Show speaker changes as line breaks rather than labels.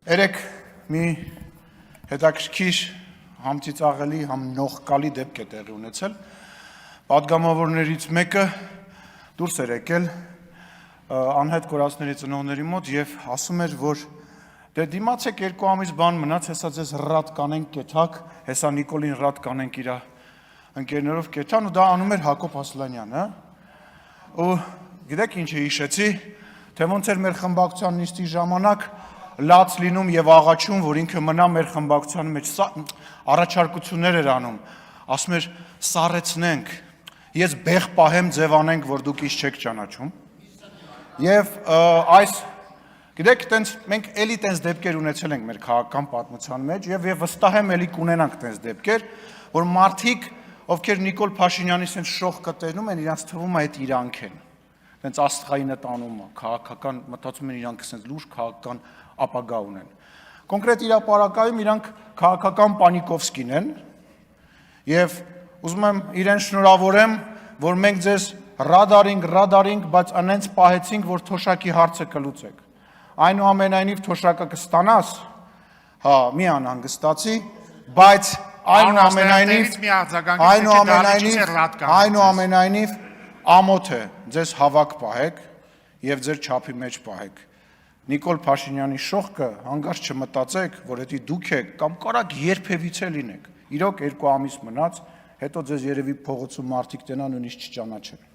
Երեք մի հետաքրքիր համծիծաղելի, համ նողկալի դեպք է տեղի ունեցել։ Պատգամավորներից մեկը դուրս էր եկել անհետ կորածների ծնողների մոտ եւ ասում էր, որ դե դիմացեք 2 ամիս բան մնաց, հեսա ձեզ ռատ կանենք կեթակ, հեսա Նիկոլին ռատ կանենք իր ընկերներով կեթան ու դա անում էր Հակոբ Ասլանյանը։ Ու գիտեք ինչ է հիշեցի, թե ոնց էր մեր խմբակցության նիստի ժամանակ լաց լինում եւ աղաչում, որ ինքը մնա մեր խմբակցության մեջ, առաջարկություններ էր անում, ասում էր սառեցնենք, ես բեղ պահեմ ձև անենք, որ դուք ինչ չեք ճանաչում։ Եվ այս գիտեք, տենց մենք էլի տենց դեպքեր ունեցել ենք մեր քաղաքական պատմության մեջ եւ վստահ եմ էլի կունենանք տենց դեպքեր, որ մարդիկ, ովքեր Նիկոլ Փաշինյանի sense շող կտենում են, իրանց թվում է այդ իրանք են։ Տենց աստղայինը տանում է, քաղաքական մտածում են իրանք sense լուրջ քաղաքական ապագա ունեն։ Կոնկրետ իրապարակայում իրանք քաղաքական Պանիկովսկին են եւ ուզում եմ իրեն շնորհավորեմ, որ մենք ձեզ ռադարինգ, բայց անենց պահեցինք, որ թոշակի հարցը կլուծեք։ Այնուամենայնիվ թոշակը կստանաս, հա, մի անհանգստացի, բայց այնուամենայնիվ ամոթ է, ձեզ հավաք պահեք եւ ձեր չափի մեջ պահեք։ Նիկոլ Փաշինյանի շողքը հանգարց չմտածեք, որ դա դուք եք կամ կարակ երբևիցե լինեք։ Իրոք 2 ամիս մնաց, հետո ձեզ երևի փողոցում մարդիկ տենան ու նույնիսկ չճանաչեն։